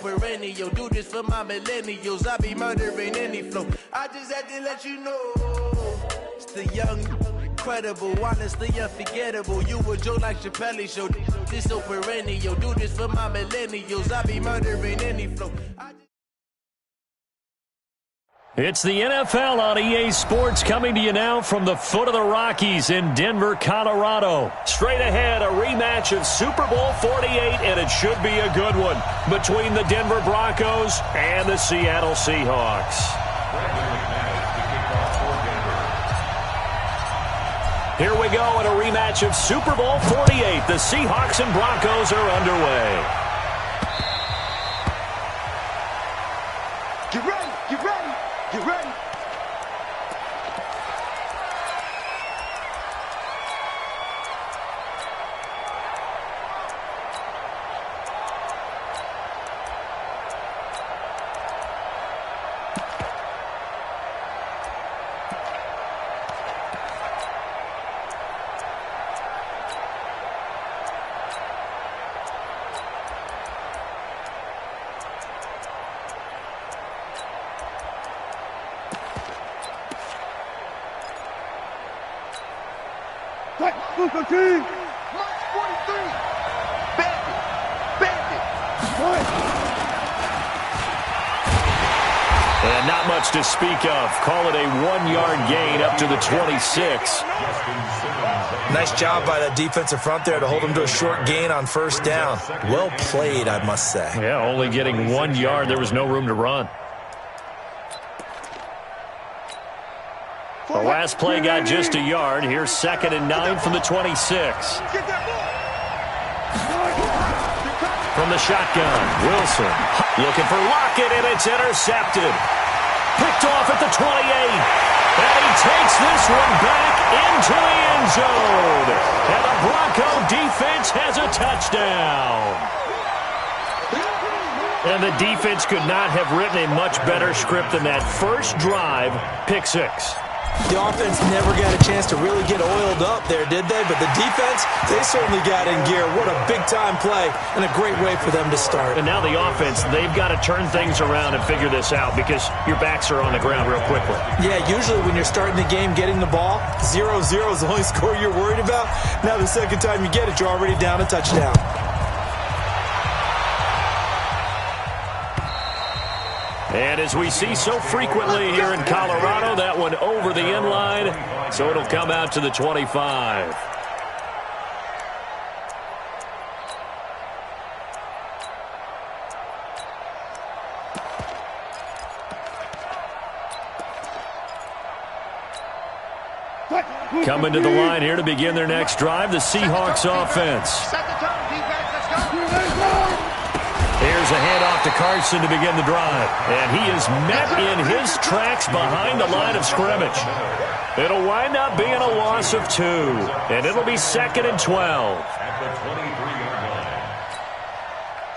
perennial. Do this for my millennials. I be murdering any flow. I just had to let you know. It's the young, incredible, honestly unforgettable. You a joke like Chappelle Show. This so perennial. Do this for my millennials. I be murdering any flow. It's the NFL on EA Sports coming to you now from the foot of the Rockies in Denver, Colorado. Straight ahead, a rematch of Super Bowl 48, and it should be a good one, between the Denver Broncos and the Seattle Seahawks. Here we go at a rematch of Super Bowl 48. The Seahawks and Broncos are underway. Get ready, get ready. Get ready. March 43. Bandit. And not much to speak of. Call it a 1-yard gain up to the 26. Nice job by that defensive front there to hold them to a short gain on first down. Well played, I must say. Yeah, only getting 1 yard. There was no room to run. The last play got just a yard. Here's 2nd and 9 from the 26. From the shotgun, Wilson looking for Lockett, and it's intercepted. Picked off at the 28. And he takes this one back into the end zone. And the Bronco defense has a touchdown. And the defense could not have written a much better script than that first drive, pick 6. The offense never got a chance to really get oiled up there, did they? But the defense, they certainly got in gear. What a big-time play and a great way for them to start. And now the offense, they've got to turn things around and figure this out because your backs are on the ground real quickly. Yeah, usually when you're starting the game getting the ball, 0-0 is the only score you're worried about. Now the second time you get it, you're already down a touchdown. And as we see so frequently here in Colorado, that one over the end line, so it'll come out to the 25. Coming to the line here to begin their next drive, the Seahawks offense. Here's a handoff to Carson to begin the drive. And he is met in his tracks behind the line of scrimmage. It'll wind up being a loss of 2. And it'll be 2nd and 12. At the 23-yard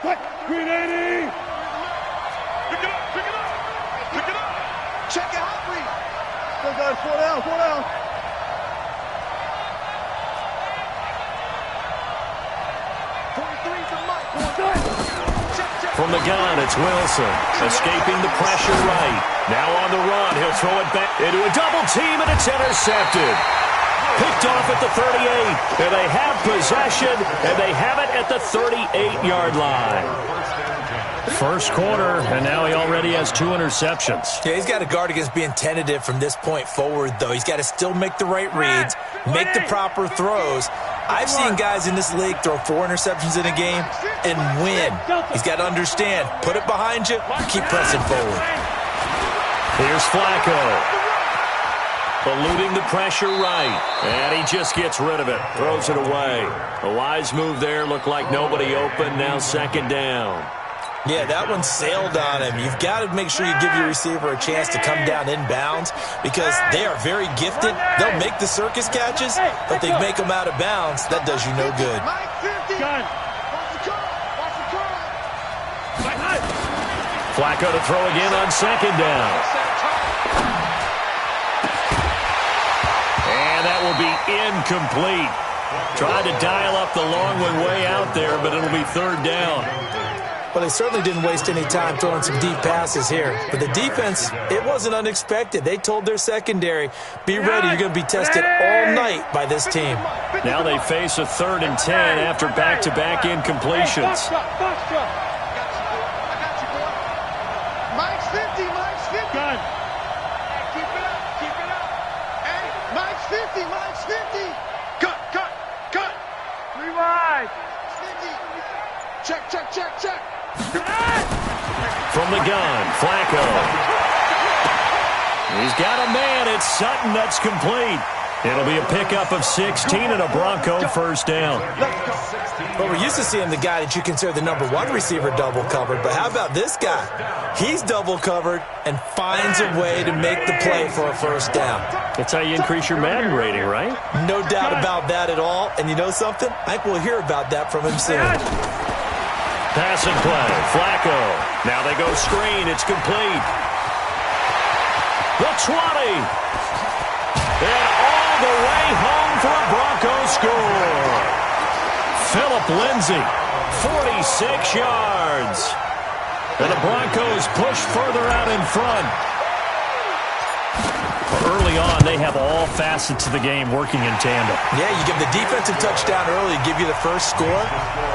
line. Green 80. Pick it up. Check it out, Reed. Go, guys, 4 down. From the gun, it's Wilson. Escaping the pressure right. Now on the run, he'll throw it back into a double team, and it's intercepted. Picked off at the 38. And they have possession, and they have it at the 38-yard line. First quarter, and now he already has 2 interceptions. Yeah, he's got to guard against being tentative from this point forward, though. He's got to still make the right reads, make the proper throws. I've seen guys in this league throw 4 interceptions in a game and win. He's got to understand, put it behind you, keep pressing forward. Here's Flacco. Eluding the pressure right. And he just gets rid of it. Throws it away. A wise move there. Looked like nobody open. Now 2nd down. Yeah, that one sailed on him. You've got to make sure you give your receiver a chance to come down inbounds because they are very gifted. They'll make the circus catches, but they make them out of bounds. That does you no good. Flacco to throw again on 2nd down. And that will be incomplete. Tried to dial up the long one way out there, but it'll be 3rd down. Well, they certainly didn't waste any time throwing some deep passes here. But the defense, it wasn't unexpected. They told their secondary, be ready, you're going to be tested all night by this team. Now they face a 3rd and 10 after back-to-back incompletions. Mike's 50, Mike's 50. Gun. Keep it up, keep it up. Hey, Mike's 50, Mike's 50. Cut, cut, cut. 3 wide. 50. Check, check, check, check. From the gun, Flacco. He's got a man. It's Sutton. That's complete. It'll be a pickup of 16 and a Bronco first down. Well, we're used to seeing the guy that you consider the number 1 receiver double covered, but how about this guy? He's double covered and finds a way to make the play for a first down. That's how you increase your Madden rating, right? No doubt about that at all. And you know something? I think we'll hear about that from him soon. Passing play, Flacco. Now they go screen. It's complete. The 20. And all the way home for a Broncos score. Philip Lindsay, 46 yards. And the Broncos push further out in front. Early on, they have all facets of the game working in tandem. Yeah, you give the defensive touchdown early, give you the first score,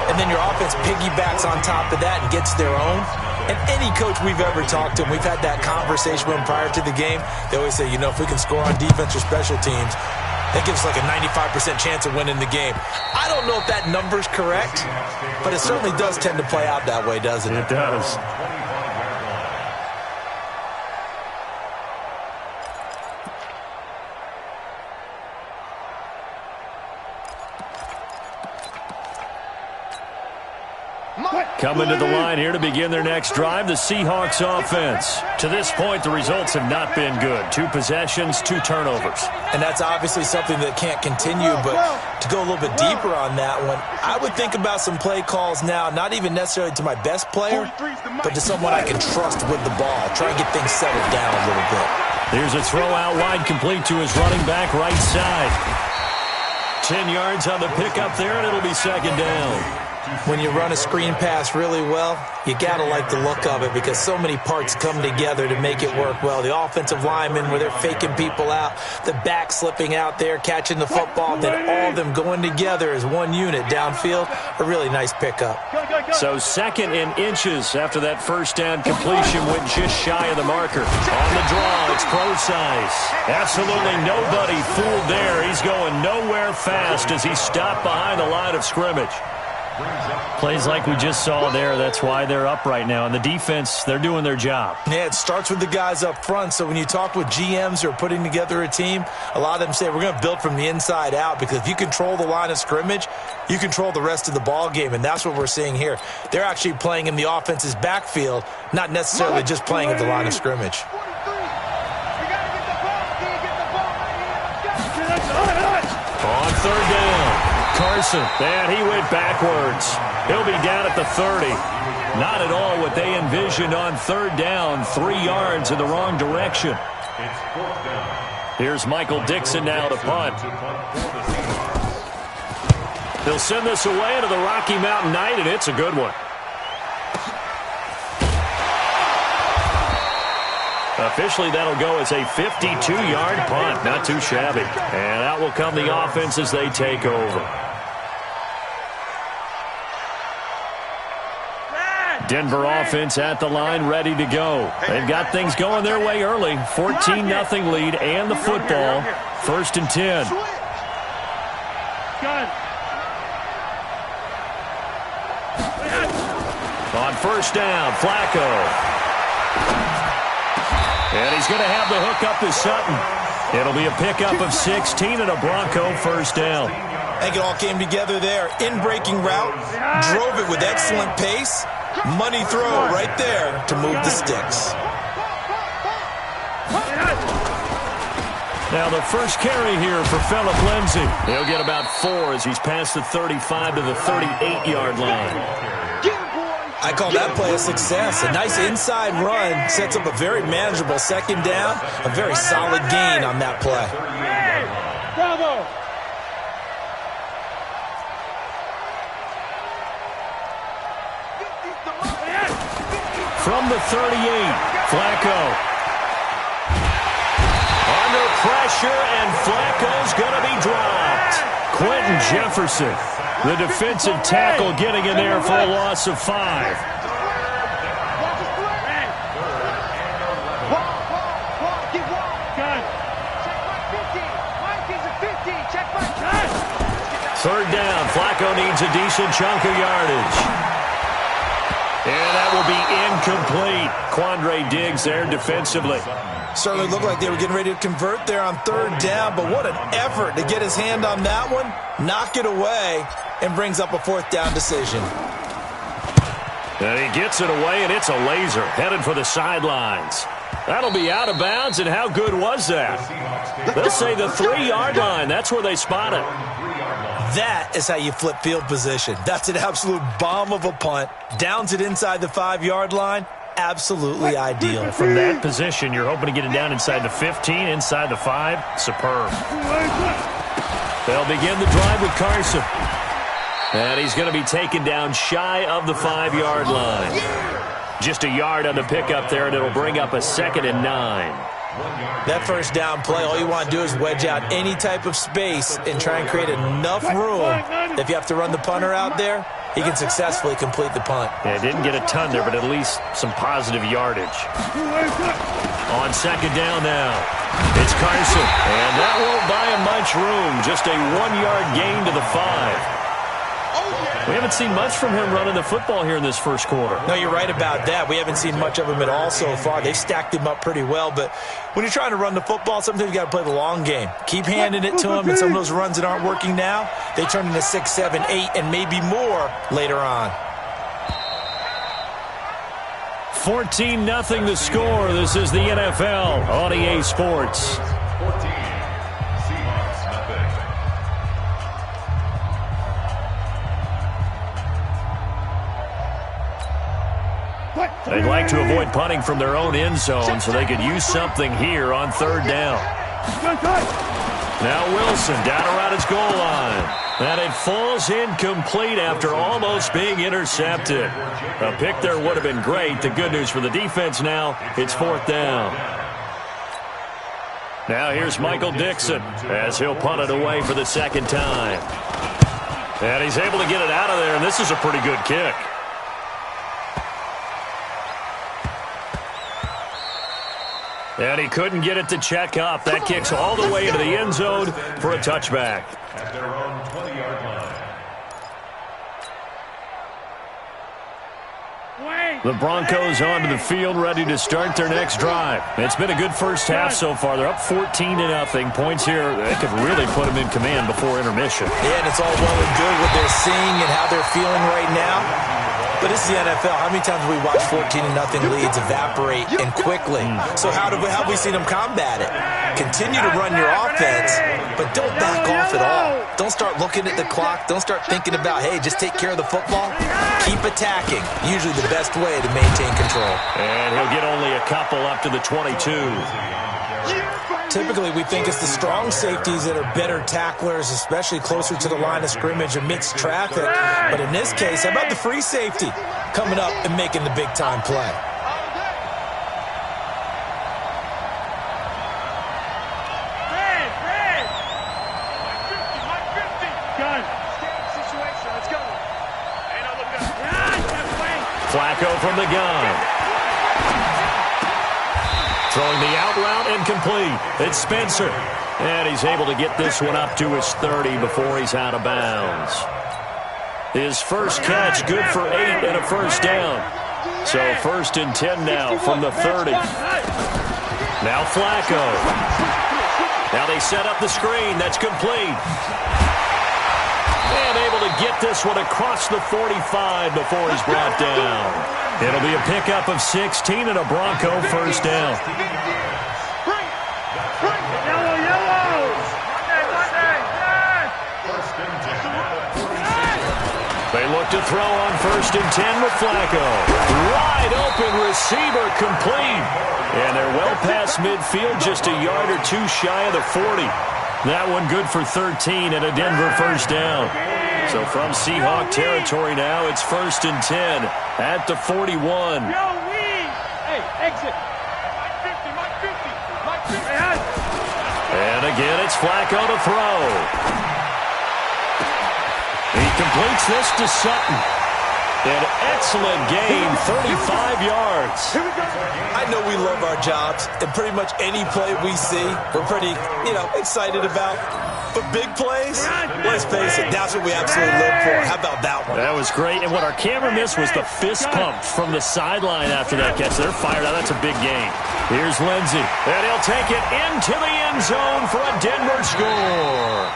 and then your offense piggybacks on top of that and gets their own. And any coach we've ever talked to, and we've had that conversation with them prior to the game, they always say, you know, if we can score on defense or special teams, that gives us like a 95% chance of winning the game. I don't know if that number's correct, but it certainly does tend to play out that way, doesn't it? It does. Coming to the line here to begin their next drive, the Seahawks offense. To this point, the results have not been good. 2 possessions, 2 turnovers. And that's obviously something that can't continue, but to go a little bit deeper on that one, I would think about some play calls now, not even necessarily to my best player, but to someone I can trust with the ball. Try and get things settled down a little bit. Here's a throw out wide, complete to his running back right side. 10 yards on the pickup there, and it'll be 2nd down. When you run a screen pass really well, you got to like the look of it because so many parts come together to make it work well. The offensive linemen, where they're faking people out, the back slipping out there, catching the football, then all of them going together as one unit downfield, a really nice pickup. So 2nd and inches after that first down completion went just shy of the marker. On the draw, it's Procise. Absolutely nobody fooled there. He's going nowhere fast as he stopped behind the line of scrimmage. Plays like we just saw there, that's why they're up right now. And the defense, they're doing their job. Yeah, it starts with the guys up front. So when you talk with GMs who are putting together a team, a lot of them say we're going to build from the inside out because if you control the line of scrimmage, you control the rest of the ball game. And that's what we're seeing here. They're actually playing in the offense's backfield, not necessarily just playing at the line of scrimmage. On 3rd down. Carson, and he went backwards. He'll be down at the 30. Not at all what they envisioned on 3rd down. 3 yards in the wrong direction. Here's Michael Dixon now to punt. They'll send this away to the Rocky Mountain Night, and it's a good one. Officially, that'll go as a 52-yard punt. Not too shabby. And out will come the offense as they take over. Denver offense at the line, ready to go. They've got things going their way early. 14-0 lead and the football. 1st and 10. On 1st down, Flacco. And he's going to have the hook up to Sutton. It'll be a pickup of 16 and a Bronco first down. I think it all came together there. In-breaking route, drove it with excellent pace. Money throw right there to move the sticks. Now the first carry here for Philip Lindsay. He'll get about 4 as he's past the 35 to the 38-yard line. I call that play a success. A nice inside run sets up a very manageable 2nd down. A very solid gain on that play. Bravo! from the 38. Flacco. Under pressure, and Flacco's going to be dropped. Quentin Jefferson, the defensive tackle, getting in there for a loss of 5. Third down. Flacco needs a decent chunk of yardage. And that will be incomplete. Quandre Diggs there defensively. Certainly looked like they were getting ready to convert there on third down, but what an effort to get his hand on that one, knock it away, and brings up a fourth down decision. And he gets it away, and it's a laser headed for the sidelines. That'll be out of bounds, and how good was that? They'll say the 3-yard line. That's where they spot it. That is how you flip field position. That's an absolute bomb of a punt. Downs it inside the 5-yard line. Absolutely ideal. From that position, you're hoping to get it down inside the 15, inside the 5. Superb. They'll begin the drive with Carson. And he's going to be taken down shy of the 5-yard line. Just a yard on the pickup there, and it'll bring up a 2nd and 9. That first down play, all you want to do is wedge out any type of space and try and create enough room. If you have to run the punter out there, he can successfully complete the punt. Yeah, didn't get a ton there, but at least some positive yardage. On second down now, it's Carson. And that won't buy him much room. Just a 1-yard gain to the 5. We haven't seen much from him running the football here in this first quarter. No, you're right about that. We haven't seen much of him at all so far. They've stacked him up pretty well, but when you're trying to run the football, sometimes you got to play the long game. Keep handing it to him, and some of those runs that aren't working now, they turn into 6, 7, 8, and maybe more later on. 14-0 the score. This is the NFL on EA Sports. They'd like to avoid punting from their own end zone so they could use something here on third down. Now Wilson down around his goal line. And it falls incomplete after almost being intercepted. A pick there would have been great. The good news for the defense now, it's fourth down. Now here's Michael Dixon as he'll punt it away for the second time. And he's able to get it out of there, and this is a pretty good kick. And he couldn't get it to check up. That kicks all the way into the end zone for a touchback. At their own 20-yard line. The Broncos onto the field, ready to start their next drive. It's been a good first half so far. They're up 14-0. Points here, they could really put them in command before intermission. Yeah, and it's all well and good what they're seeing and how they're feeling right now. But this is the NFL. How many times have we watched 14-0 leads evaporate and quickly? So how have we seen them combat it? Continue to run your offense, but don't back off at all. Don't start looking at the clock. Don't start thinking about, hey, just take care of the football. Keep attacking. Usually the best way to maintain control. And he'll get only a couple up to the 22. Typically, we think it's the strong safeties that are better tacklers, especially closer to the line of scrimmage amidst traffic. But in this case, how about the free safety coming up and making the big-time play? Flacco from the gun. Throwing the out route incomplete. It's Spencer. And he's able to get this one up to his 30 before he's out of bounds. His first catch, good for 8 and a first down. So 1st and 10 now from the 30. Now Flacco. Now they set up the screen. That's complete. And able to get this one across the 45 before he's brought down. It'll be a pickup of 16 and a Bronco first down. They look to throw on 1st and 10 with Flacco. Wide open receiver complete. And they're well past midfield, just a yard or two shy of the 40. That one good for 13 and a Denver first down. So from Seahawk territory now, it's 1st and 10 at the 41. Exit. Mike 50. And again, it's Flacco to throw. He completes this to Sutton. An excellent game, 35 yards. I know we love our jobs, and pretty much any play we see, we're pretty, excited about. But big plays, let's face it, that's what we absolutely live for. How about that one? That was great. And what our camera missed was the fist pump from the sideline after that catch. They're fired out. That's a big game. Here's Lindsey. And he'll take it into the end zone for a Denver score.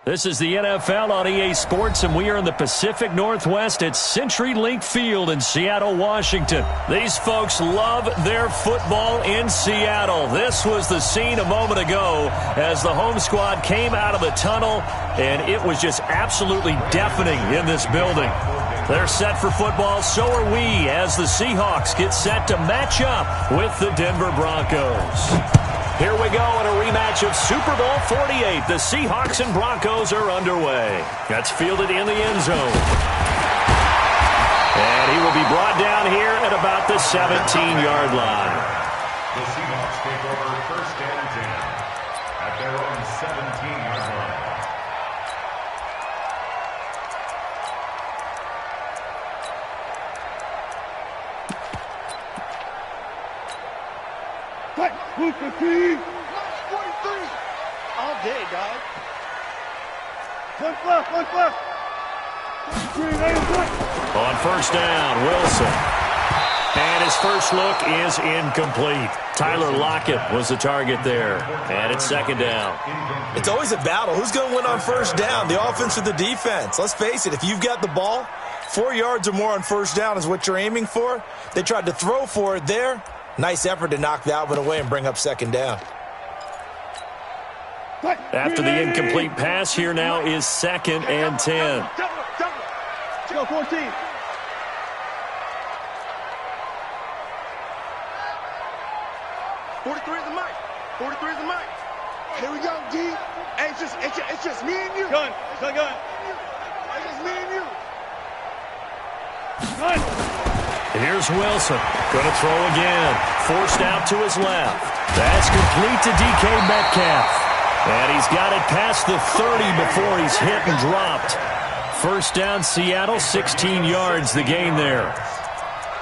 This is the NFL on EA Sports, and we are in the Pacific Northwest at CenturyLink Field in Seattle, Washington. These folks love their football in Seattle. This was the scene a moment ago as the home squad came out of the tunnel, and it was just absolutely deafening in this building. They're set for football, so are we, as the Seahawks get set to match up with the Denver Broncos. Here we go in a rematch of Super Bowl 48. The Seahawks and Broncos are underway. That's fielded in the end zone. And he will be brought down here at about the 17-yard line. The Seahawks take over first and 10 at their own 17-yard line. Who's the team? 43. All day, dog. One left. On first down, Wilson. And his first look is incomplete. Tyler Lockett was the target there. And it's second down. It's always a battle. Who's going to win on first down, the offense or the defense? Let's face it, if you've got the ball, 4 yards or more on first down is what you're aiming for. They tried to throw for it there. Nice effort to knock that one away and bring up second down. After the incomplete pass, here now is second and 10. Let's go, 14. Here we go, D. Hey, it's just me and you. Gun. It's just me and you. Gun. Here's Wilson. Going to throw again. Forced out to his left. That's complete to DK Metcalf. And he's got it past the 30 before he's hit and dropped. First down, Seattle, 16 yards the gain there.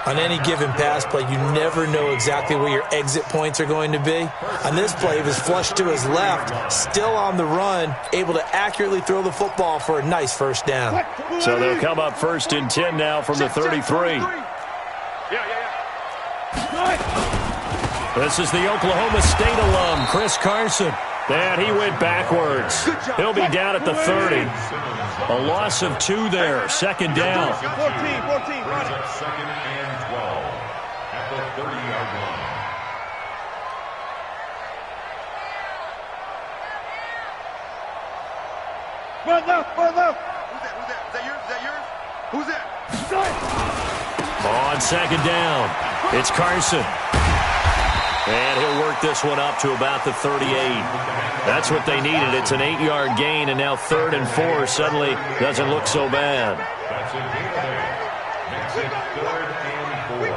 On any given pass play, you never know exactly where your exit points are going to be. On this play, he was flushed to his left, still on the run, able to accurately throw the football for a nice first down. So they'll come up first and 10 now from the 33. This is the Oklahoma State alum, Chris Carson. And he went backwards. He'll be down at the 30. A loss of 2 there. Second down. 14. Second and 12 at the 30-yard line. Run left. Who's that? Is that yours? Who's that? On second down, it's Carson. And he'll work this one up to about the 38. That's what they needed. It's an 8-yard gain, and now 3rd and 4 suddenly doesn't look so bad. That's a gain there. Makes it 3rd and 4.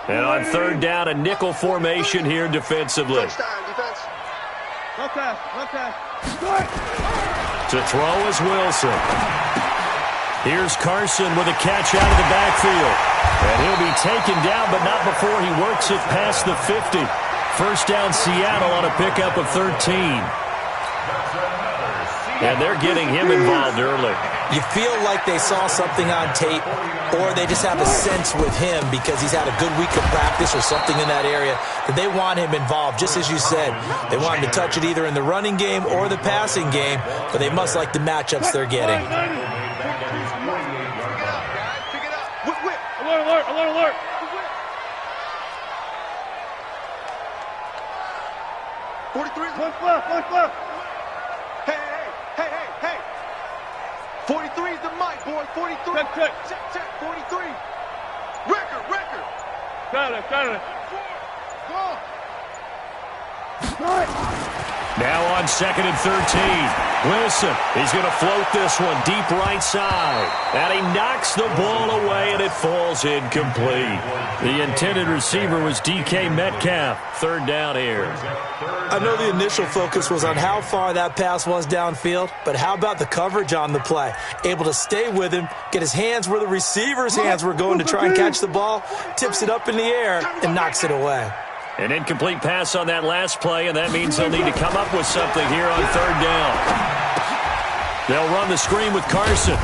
And on 3rd down, a nickel formation here defensively. Touchdown, defense. Left pass, left pass. To throw is Wilson. Here's Carson with a catch out of the backfield. And he'll be taken down, but not before he works it past the 50. First down, Seattle on a pickup of 13. And they're getting him involved early. You feel like they saw something on tape, or they just have a sense with him because he's had a good week of practice or something in that area that they want him involved. Just as you said, they want him to touch it either in the running game or the passing game, but they must like the matchups they're getting. Alert, alert, alert. 43. One flip. Hey. 43 is the mic, boy. 43. Check. 43. Record. Got it. Go. Now on 2nd and 13. Wilson, he's going to float this one deep right side. And he knocks the ball away, and it falls incomplete. The intended receiver was DK Metcalf. 3rd down here. I know the initial focus was on how far that pass was downfield, but how about the coverage on the play? Able to stay with him, get his hands where the receiver's hands were going to try and catch the ball, tips it up in the air, and knocks it away. An incomplete pass on that last play, and that means they'll need to come up with something here on 3rd down. They'll run the screen with Carson,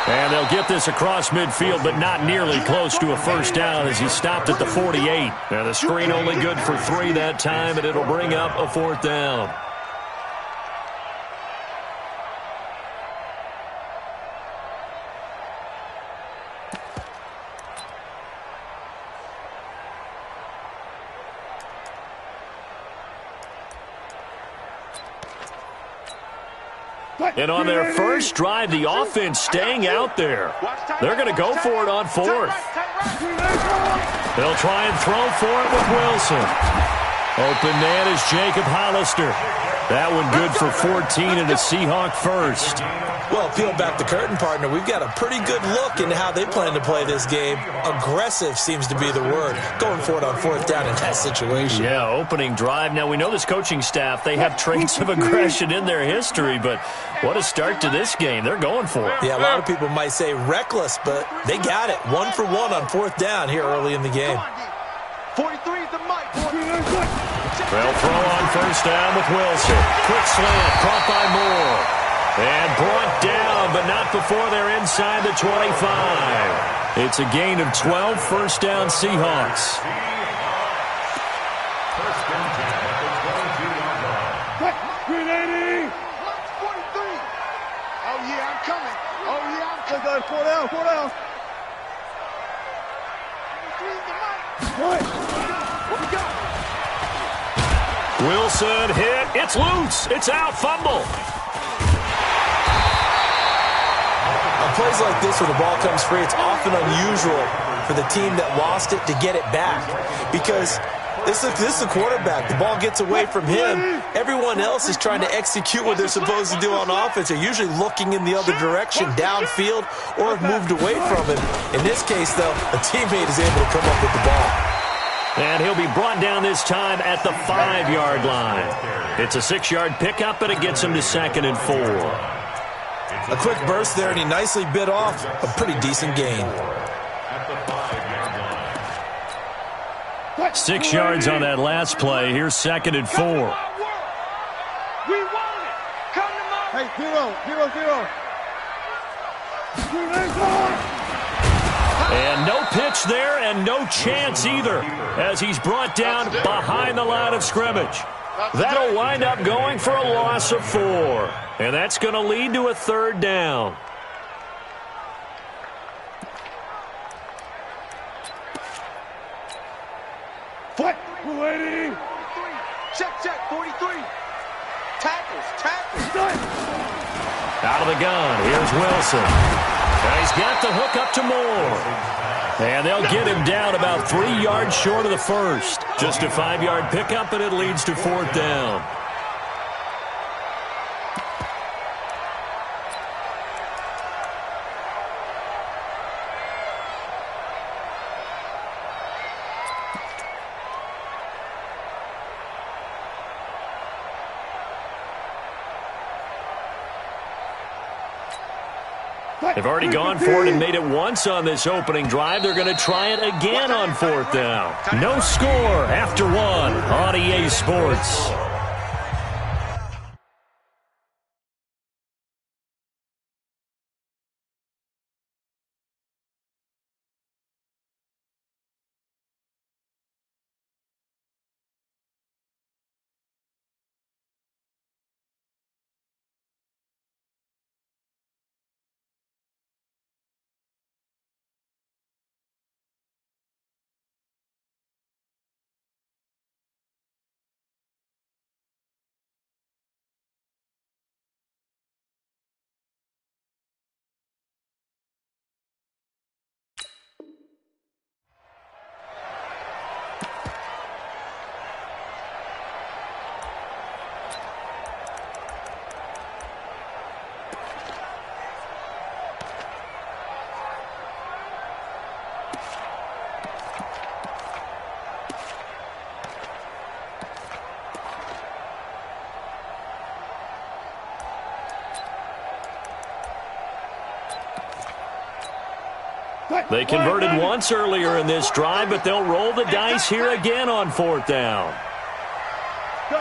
and they'll get this across midfield, but not nearly close to a first down as he stopped at the 48. Now the screen only good for 3 that time, and it'll bring up a 4th down. And on their first drive, the offense staying out there. They're going to go for it on 4th. They'll try and throw for it with Wilson. Open man is Jacob Hollister. That one good for 14 and a Seahawk first. Well, peel back the curtain, partner. We've got a pretty good look into how they plan to play this game. Aggressive seems to be the word. Going for it on 4th down in that situation. Yeah, opening drive. Now, we know this coaching staff, they have traits of aggression in their history, but what a start to this game. They're going for it. Yeah, a lot of people might say reckless, but they got it. 1 for 1 on 4th down here early in the game. 43 is the mic, boy. They'll throw on first down with Wilson. Quick slant, caught by Moore. And brought down, but not before they're inside the 25. It's a gain of 12, first down Seahawks. First and 10 at the 22-yard line. 380. 43. Oh, yeah, I'm coming. Four down. 43 is the mic. What we got? Wilson hit. It's loose. It's out. Fumble. On plays like this where the ball comes free, it's often unusual for the team that lost it to get it back because this is the quarterback. The ball gets away from him. Everyone else is trying to execute what they're supposed to do on offense. They're usually looking in the other direction, downfield, or have moved away from him. In this case, though, a teammate is able to come up with the ball. And he'll be brought down this time at the 5-yard line. It's a 6-yard pickup, but it gets him to 2nd and 4. A quick burst there, and he nicely bit off a pretty decent gain. 6 yards on that last play. Here's 2nd and 4. We want it. Come to my. Hey, 0. And no pitch there and no chance either as he's brought down behind the line of scrimmage. That'll wind up going for a loss of 4. And that's going to lead to a 3rd down. What? 280. Check, 43. 43. Tackles. Out of the gun, here's Wilson. Now he's got the hook up to Moore. And they'll get him down about 3 yards short of the first. Just a 5-yard pickup, and it leads to 4th down. They've already gone for it and made it once on this opening drive. They're going to try it again on 4th down. No score after 1 on EA Sports. They converted once earlier in this drive, but they'll roll the dice here again on 4th down. Go.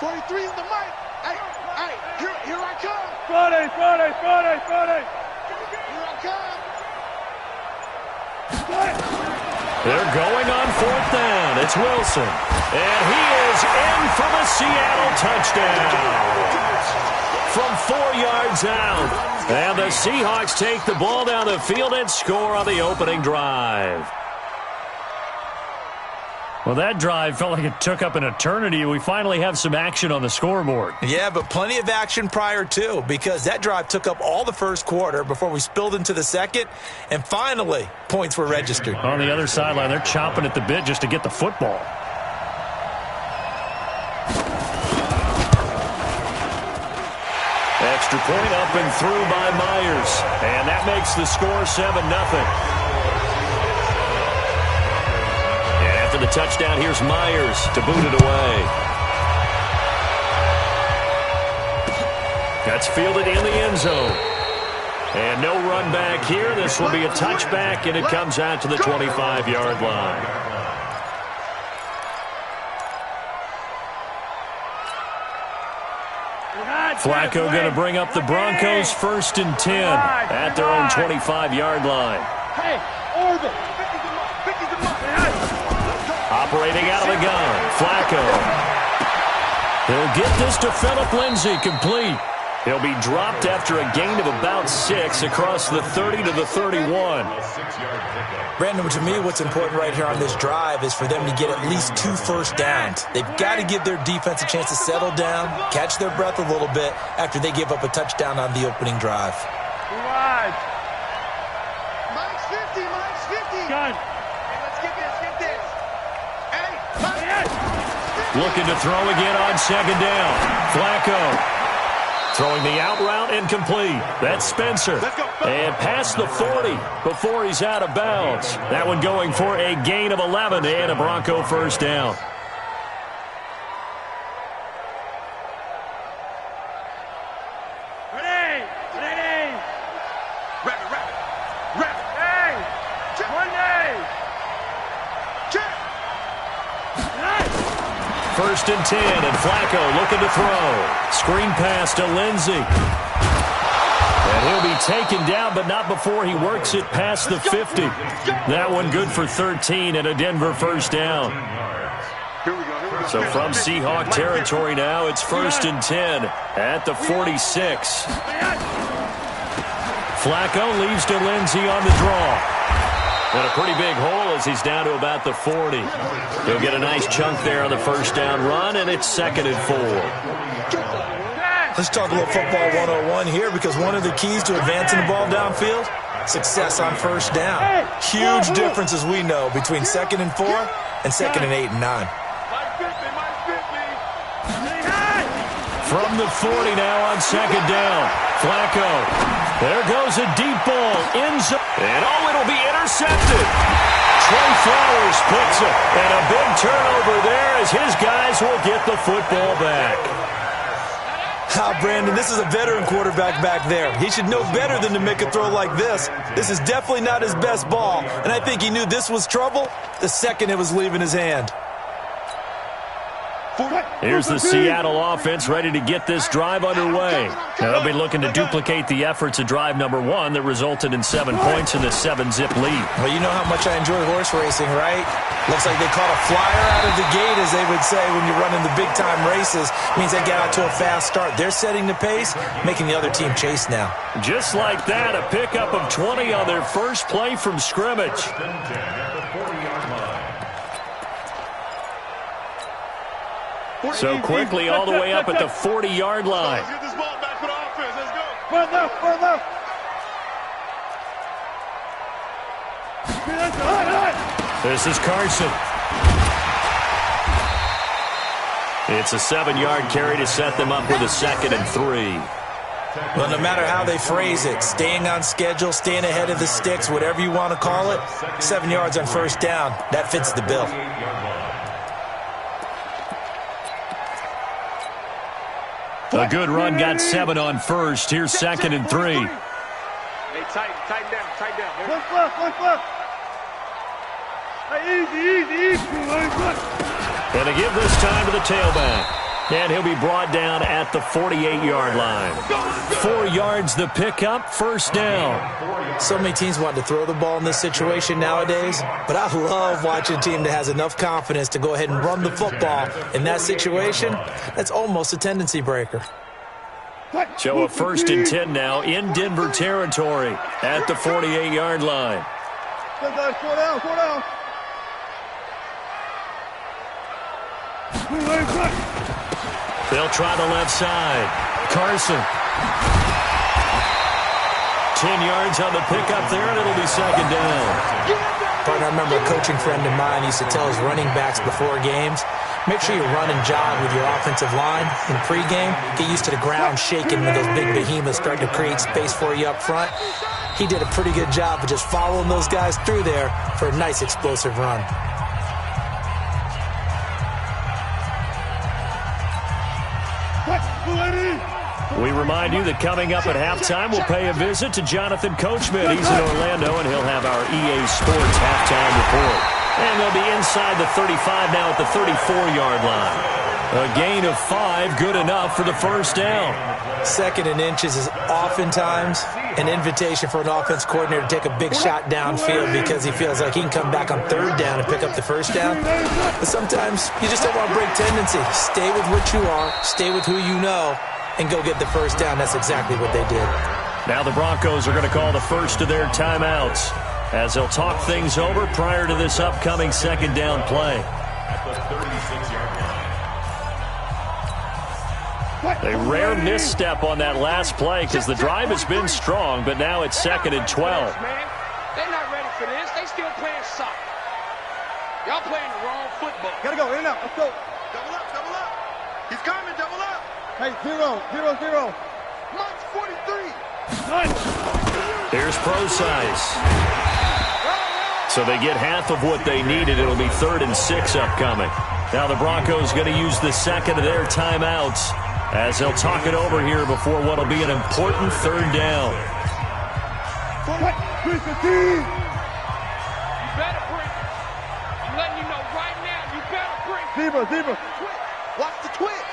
43 is the mic. Hey, here I come. Friday. Here I come. They're going on 4th down. It's Wilson. And he is in for the Seattle touchdown. From 4 yards out. And the Seahawks take the ball down the field and score on the opening drive. Well, that drive felt like it took up an eternity. We finally have some action on the scoreboard. Yeah, but plenty of action prior to, because that drive took up all the first quarter before we spilled into the second, and finally, points were registered. On the other sideline, they're chomping at the bit just to get the football. Extra point up and through by Myers, and that makes the score 7-0. After the touchdown, here's Myers to boot it away. That's fielded in the end zone. And no run back here. This will be a touchback, and it comes out to the 25-yard line. Flacco going to bring up the Broncos 1st and 10 at their own 25-yard line. Hey, Orville. Operating out of the gun, Flacco. He'll get this to Phillip Lindsay, complete. He'll be dropped after a gain of about 6 across the 30 to the 31. Brandon, to me, what's important right here on this drive is for them to get at least 2 first downs. They've got to give their defense a chance to settle down, catch their breath a little bit after they give up a touchdown on the opening drive. Right. Mike's 50. Gun. Hey, let's get this. Hey, Looking to throw again on 2nd down. Flacco. Throwing the out route incomplete. That's Spencer. And past the 40 before he's out of bounds. That one going for a gain of 11 and a Bronco 1st down. Ready. Rapid. Hey. One day. Check. 1st and 10, and Flacco looking to throw. Screen pass to Lindsay. And he'll be taken down, but not before he works it past the 50. That one good for 13 and a Denver 1st down. Here we go. So from Seahawk territory now, it's 1st and 10 at the 46. Flacco leaves to Lindsey on the draw. And a pretty big hole as he's down to about the 40. He'll get a nice chunk there on the first down run, and it's 2nd and 4. Let's talk a little football 101 here, because one of the keys to advancing the ball downfield, success on first down. Huge difference, as we know, between 2nd and 4 and 2nd and 8 and 9. From the 40 now on 2nd down. Flacco. There goes a deep ball. End zone. And it'll be intercepted. Trey Flowers picks it. And a big turnover there as his guys will get the football back. Brandon, this is a veteran quarterback back there. He should know better than to make a throw like this. This is definitely not his best ball. And I think he knew this was trouble the second it was leaving his hand. Here's the Seattle offense ready to get this drive underway. Now they'll be looking to duplicate the efforts of drive number 1 that resulted in 7 points in the 7-zip lead. Well, you know how much I enjoy horse racing, right? Looks like they caught a flyer out of the gate, as they would say when you're running the big-time races. It means they get out to a fast start. They're setting the pace, making the other team chase now. Just like that, a pickup of 20 on their first play from scrimmage. So quickly all the way up at the 40-yard line. Let's get this ball back for the offense. Let's go. Front left. This is Carson. It's a 7-yard carry to set them up with a 2nd and 3. Well, no matter how they phrase it, staying on schedule, staying ahead of the sticks, whatever you want to call it, 7 yards on first down, that fits the bill. A good run got 7 on first. Here's 2nd and 3. Hey, tighten down. One left. Hey, easy. And to give this time to the tailback. And he'll be brought down at the 48-yard line. 4 yards the pickup, first down. So many teams want to throw the ball in this situation nowadays, but I love watching a team that has enough confidence to go ahead and run the football. In that situation, that's almost a tendency breaker. So a 1st and 10 now in Denver territory at the 48-yard line. Slow down. They'll try the left side. Carson. 10 yards on the pickup there, and it'll be 2nd down. Partner, I remember a coaching friend of mine used to tell his running backs before games, make sure you run and jog with your offensive line in pregame. Get used to the ground shaking when those big behemoths start to create space for you up front. He did a pretty good job of just following those guys through there for a nice explosive run. We remind you that coming up at halftime, we'll pay a visit to Jonathan Coachman. He's in Orlando, and he'll have our EA Sports halftime report. And they'll be inside the 35 now at the 34-yard line. A gain of 5, good enough for the first down. 2nd and inches is oftentimes an invitation for an offense coordinator to take a big shot downfield because he feels like he can come back on 3rd down and pick up the first down. But sometimes you just don't want to break tendency. Stay with what you are, stay with who you know, and go get the first down. That's exactly what they did. Now the Broncos are going to call the first of their timeouts as they'll talk things over prior to this upcoming 2nd down play. A rare misstep on that last play because the drive has been strong, but now it's 2nd and 12. They're not ready for this. They still playing soccer. Y'all playing the wrong football. Gotta go, in and out, let's go. Double up. He's coming, double up. Hey, 0. March 43. Here's Procise. So they get half of what they needed. It'll be 3rd and 6 upcoming. Now the Broncos going to use the 2nd of their timeouts as they'll talk it over here before what will be an important 3rd down. You better bring it. I'm letting you know right now, you better bring it. Zebra. Watch the twist.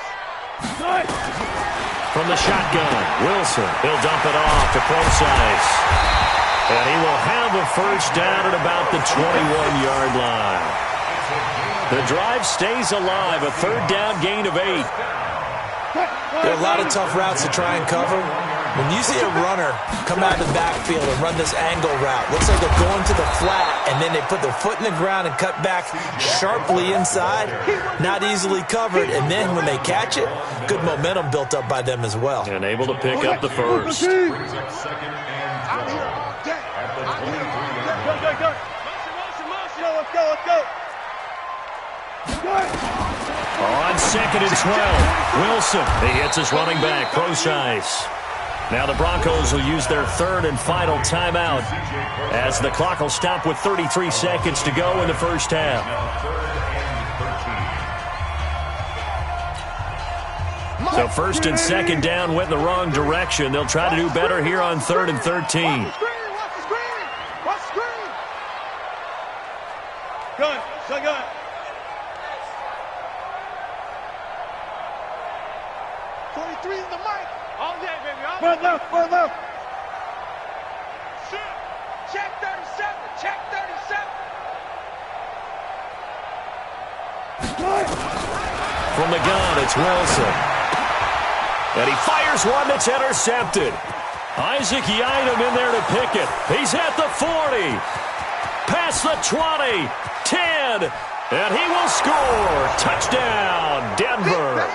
From the shotgun, Wilson. He'll dump it off to Procise. And he will have a first down at about the 21-yard line. The drive stays alive, a 3rd down gain of 8. There are a lot of tough routes to try and cover. When you see a runner come out of the backfield and run this angle route, looks like they're going to the flat, and then they put their foot in the ground and cut back sharply inside, not easily covered, and then when they catch it, good momentum built up by them as well. And able to pick up the first. I'm here all day. I'm here all day. Go. Let's go. On 2nd and 12, Wilson. He hits his running back, Procise. Now the Broncos will use their 3rd and final timeout as the clock will stop with 33 seconds to go in the first half. So 1st and 2nd down went in the wrong direction. They'll try to do better here on 3rd and 13. Watch the screen. Gun. 23 in the mic. All day, baby. All Front left. Shoot. Check 37. From the gun, it's Wilson. And he fires one that's intercepted. Isaac Yiadom in there to pick it. He's at the 40. Past the 20. 10. And he will score. Touchdown, Denver.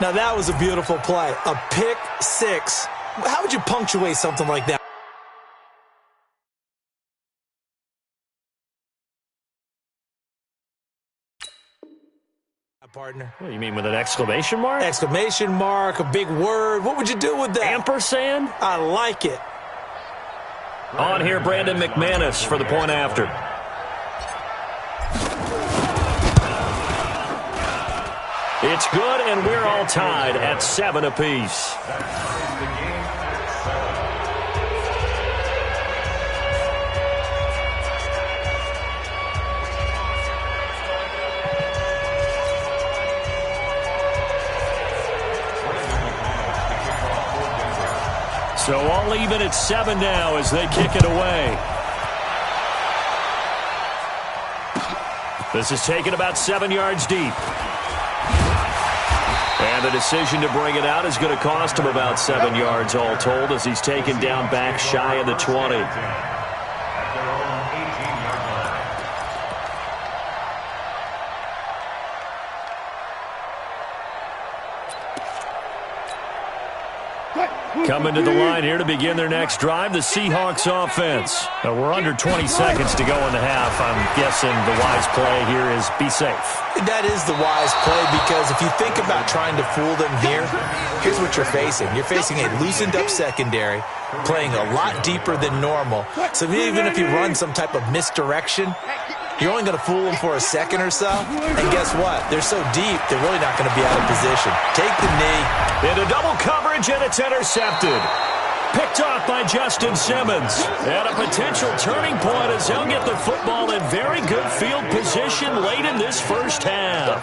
Now, that was a beautiful play. A pick six. How would you punctuate something like that? Partner. What, you mean with an exclamation mark? Exclamation mark, a big word. What would you do with that? Ampersand? I like it. On here, Brandon McManus for the point after. It's good, and we're all tied at 7 apiece. So all even at 7 now as they kick it away. This is taken about 7 yards deep. And the decision to bring it out is going to cost him about 7 yards all told as he's taken down back shy of the 20. Coming to the line here to begin their next drive, the Seahawks offense. Now we're under 20 seconds to go in the half. I'm guessing the wise play here is be safe. That is the wise play because if you think about trying to fool them here, here's what you're facing. You're facing a loosened up secondary, playing a lot deeper than normal. So even if you run some type of misdirection, you're only going to fool them for a second or so. And guess what? They're so deep, they're really not going to be out of position. Take the knee. Into double coverage, and it's intercepted. Picked off by Justin Simmons. And a potential turning point as he'll get the football in very good field position late in this first half.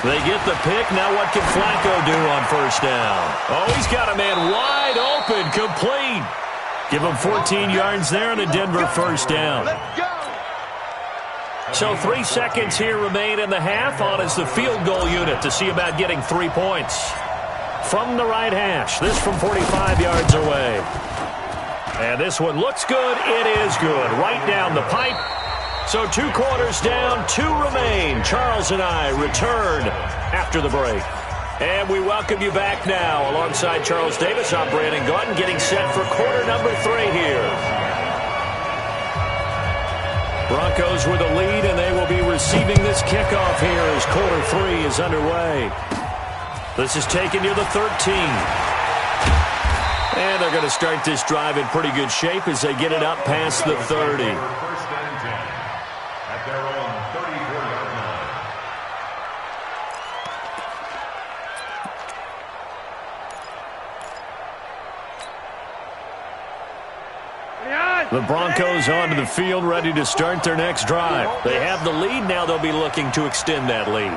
They get the pick. Now what can Flacco do on first down? Oh, he's got a man wide open, complete. Give him 14 yards there and a Denver first down. So 3 seconds here remain in the half. On is the field goal unit to see about getting 3 points. From the right hash, this from 45 yards away. And this one looks good. It is good. Right down the pipe. So 2 quarters down, 2 remain. Charles and I return after the break. And we welcome you back now. Alongside Charles Davis, I'm Brandon Gautin, getting set for quarter number 3 here. Broncos with a lead, and they will be receiving this kickoff here as quarter 3 is underway. This is taken near the 13. And they're going to start this drive in pretty good shape as they get it up past the 30. Their own 34-yard line. The Broncos onto the field, ready to start their next drive. They have the lead. Now they'll be looking to extend that lead.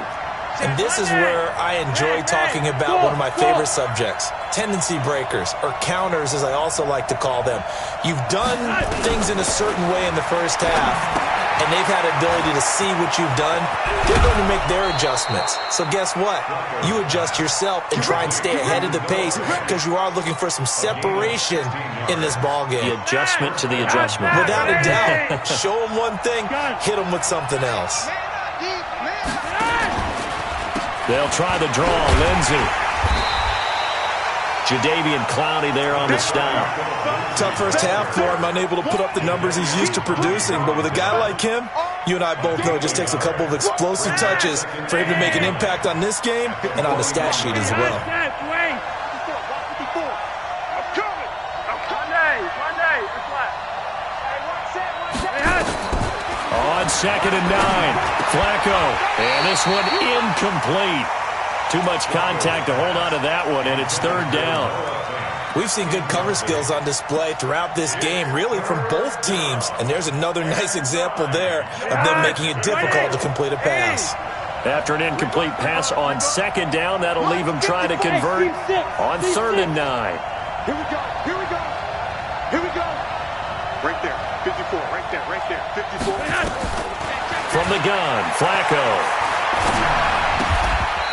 And this is where I enjoy talking about one of my favorite subjects, tendency breakers, or counters as I also like to call them. You've done things in a certain way in the first half, and they've had the ability to see what you've done. They're going to make their adjustments. So guess what? You adjust yourself and try and stay ahead of the pace because you are looking for some separation in this ball game. The adjustment to the adjustment. Without a doubt. Show them one thing, hit them with something else. They'll try the draw. Lindsey. Jadeveon Clowney there on the stop. Tough first half for him, unable to put up the numbers he's used to producing. But with a guy like him, you and I both know it just takes a couple of explosive touches for him to make an impact on this game and on the stat sheet as well. On 2nd and 9, Flacco. And this one incomplete. Too much contact to hold on to that one, and it's 3rd down. We've seen good cover skills on display throughout this game, really from both teams. And there's another nice example there of them making it difficult to complete a pass. After an incomplete pass on 2nd down, that'll leave them trying to convert on 3rd and 9. Here we go. Here we go. Here we go. Right there. 54. Right there. Right there. 54. From the gun, Flacco.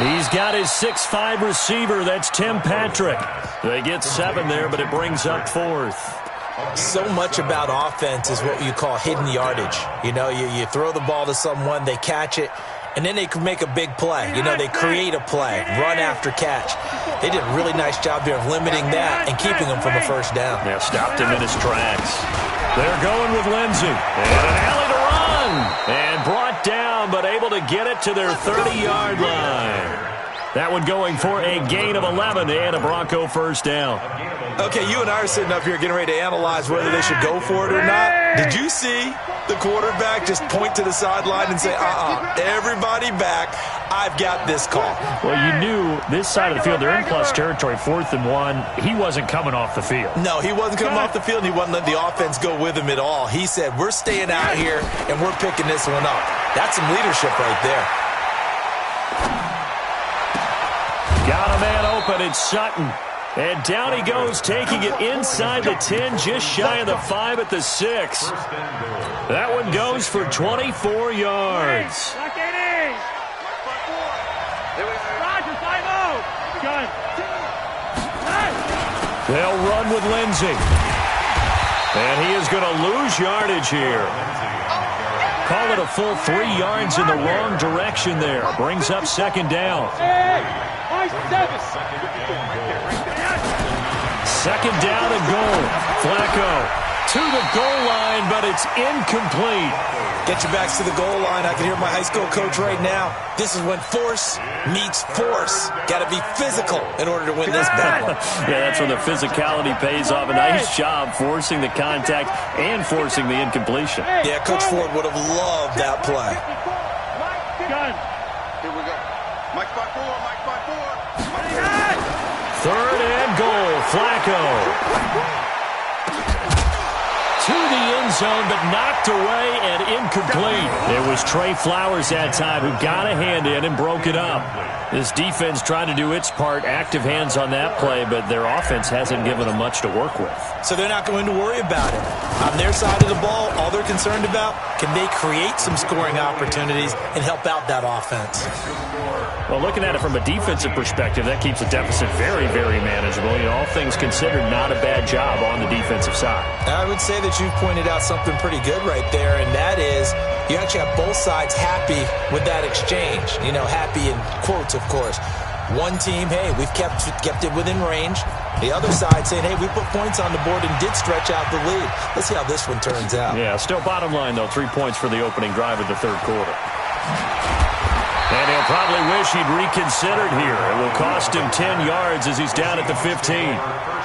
He's got his 6'5" receiver. That's Tim Patrick. They get 7 there, but it brings up 4th. So much about offense is what you call hidden yardage. You know, you throw the ball to someone, they catch it, and then they can make a big play. You know, they create a play, run after catch. They did a really nice job here of limiting that and keeping him from a first down. Yeah, stopped him in his tracks. They're going with Lindsey. And an alley to run. And brought down, but able to get it to their 30-yard line. That one going for a gain of 11 and a Bronco first down. Okay, you and I are sitting up here getting ready to analyze whether they should go for it or not. Did you see the quarterback just point to the sideline and say, everybody back, I've got this call? Well, you knew this side of the field, they're in plus territory, 4th and 1. He wasn't coming off the field. No, he wasn't coming off the field, and he wasn't letting the offense go with him at all. He said, we're staying out here, and we're picking this one up. That's some leadership right there. Got a man open, it's Sutton. And down he goes, taking it inside the 10, just shy of the 5 at the 6. That one goes for 24 yards. They'll run with Lindsey. And he is going to lose yardage here. Call it a full 3 yards in the wrong direction there. Brings up 2nd down. 2nd down and goal. Flacco to the goal line, but it's incomplete. Get your backs to the goal line. I can hear my high school coach right now. This is when force meets force. Got to be physical in order to win this battle. Yeah, that's when the physicality pays off. A nice job forcing the contact and forcing the incompletion. Yeah, Coach Ford would have loved that play. Here we go. Mike 5-4. Mike 5-4. 3rd and goal. Flacco. To the end zone, but knocked away and incomplete. It was Trey Flowers that time who got a hand in and broke it up. This defense trying to do its part, active hands on that play, but their offense hasn't given them much to work with. So they're not going to worry about it. On their side of the ball, all they're concerned about, can they create some scoring opportunities and help out that offense? Well, looking at it from a defensive perspective, that keeps the deficit very, very manageable. You know, all things considered, not a bad job on the defensive side. I would say that you've pointed out something pretty good right there, and that is you actually have both sides happy with that exchange. You know, happy in quotes, of course. One team, hey, we've kept it within range. The other side saying, hey, we put points on the board and did stretch out the lead. Let's see how this one turns out. Yeah, still bottom line, though, 3 points for the opening drive of the 3rd quarter. And he'll probably wish he'd reconsidered here. It will cost him 10 yards as he's down at the 15.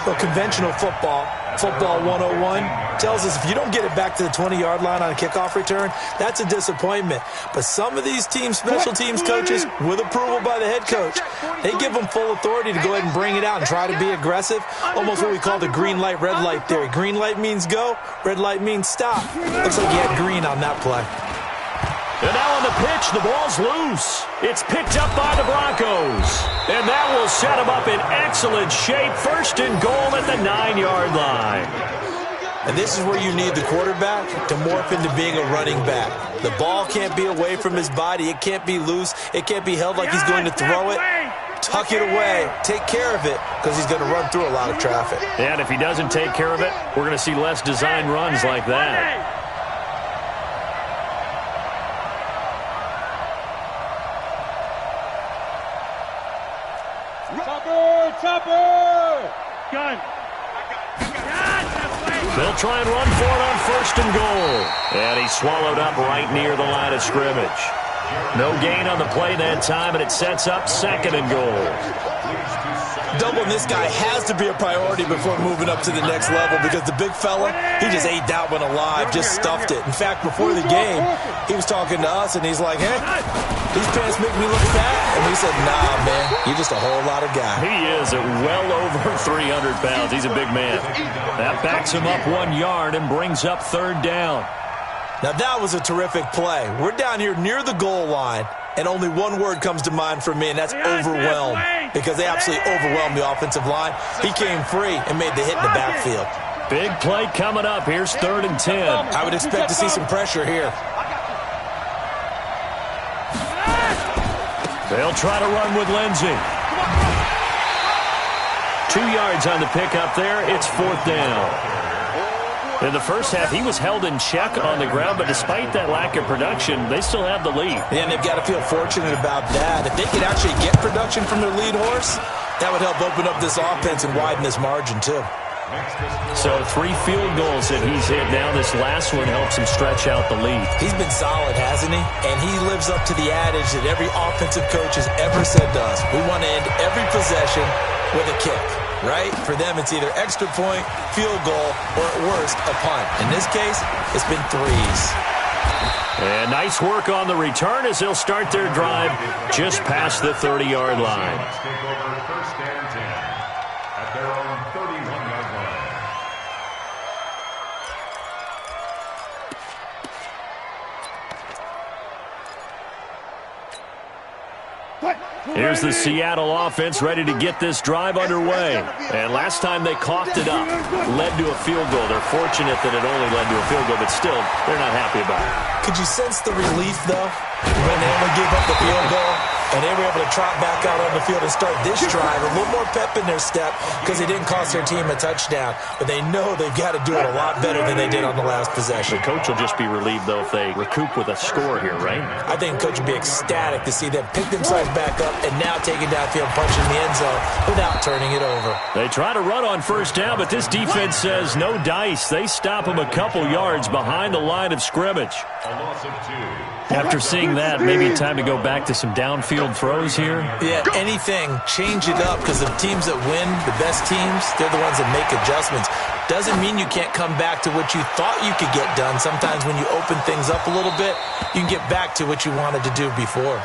Well, conventional football 101, tells us if you don't get it back to the 20-yard line on a kickoff return, that's a disappointment. But some of these teams, special teams coaches, with approval by the head coach, they give them full authority to go ahead and bring it out and try to be aggressive. Almost what we call the green light, red light theory. Green light means go, red light means stop. Looks like he had green on that play. And now on the pitch, the ball's loose. It's picked up by the Broncos. And that will set them up in excellent shape. First and goal at the 9-yard line. And this is where you need the quarterback to morph into being a running back. The ball can't be away from his body. It can't be loose. It can't be held like he's going to throw it. Tuck it away. Take care of it because he's going to run through a lot of traffic. And if he doesn't take care of it, we're going to see less design runs like that. Chopper! Gun! They'll try and run for it on first and goal. And he swallowed up right near the line of scrimmage. No gain on the play that time, and it sets up second and goal. Doubling this guy has to be a priority before moving up to the next level because the big fella, he just ate that one alive, just stuffed it. In fact, before the game, he was talking to us, and he's like, hey, these pants make me look fat. And we said, nah, man, you're just a whole lot of guy. He is at well over 300 pounds. He's a big man. That backs him up 1 yard and brings up third down. Now, that was a terrific play. We're down here near the goal line, and only one word comes to mind for me, and that's overwhelmed, because they absolutely overwhelmed the offensive line. He came free and made the hit in the backfield. Big play coming up. Here's 3rd and 10. I would expect to see some pressure here. They'll try to run with Lindsey. 2 yards on the pickup there. It's 4th down. In the first half, he was held in check on the ground, but despite that lack of production, they still have the lead. Yeah, and they've got to feel fortunate about that. If they could actually get production from their lead horse, that would help open up this offense and widen this margin, too. So 3 field goals that he's hit now. This last one helps him stretch out the lead. He's been solid, hasn't he? And he lives up to the adage that every offensive coach has ever said to us. We want to end every possession with a kick. Right? For them, it's either extra point, field goal, or at worst, a punt. In this case, it's been 3s. And nice work on the return as they'll start their drive just past the 30-yard line. Take over first and 10 at their own 31-yard line. Here's the Seattle offense ready to get this drive underway. And last time they coughed it up, led to a field goal. They're fortunate that it only led to a field goal, but still, they're not happy about it. Could you sense the relief, though, when they only gave up the field goal? And they were able to trot back out on the field and start this drive. A little more pep in their step because they didn't cost their team a touchdown. But they know they've got to do it a lot better than they did on the last possession. The coach will just be relieved, though, if they recoup with a score here, right? I think coach will be ecstatic to see them pick themselves back up and now take it downfield, punching the end zone without turning it over. They try to run on first down, but this defense says no dice. They stop them a couple yards behind the line of scrimmage. A loss of 2. After seeing that, maybe time to go back to some downfield throws here. Yeah, anything. Change it up because the teams that win, the best teams, they're the ones that make adjustments. Doesn't mean you can't come back to what you thought you could get done. Sometimes when you open things up a little bit, you can get back to what you wanted to do before.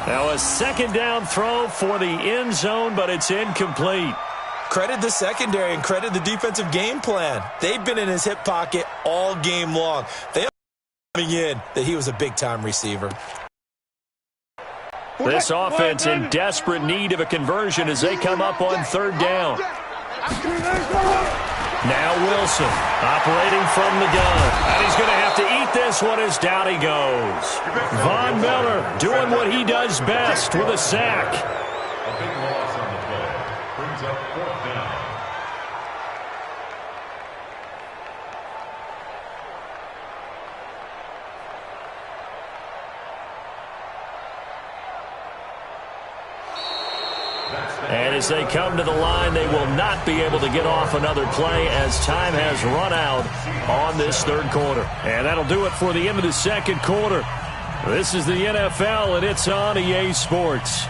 Now a second down throw for the end zone, but it's incomplete. Credit the secondary and credit the defensive game plan. They've been in his hip pocket all game long. They coming in that he was a big-time receiver. This offense in desperate need of a conversion as they come up on third down. Now Wilson operating from the gun. And he's going to have to eat this one as down he goes. Von Miller doing what he does best with a sack. A big loss on the play. Brings up 4th down. And as they come to the line, they will not be able to get off another play as time has run out on this third quarter. And that'll do it for the end of the second quarter. This is the NFL, and it's on EA Sports.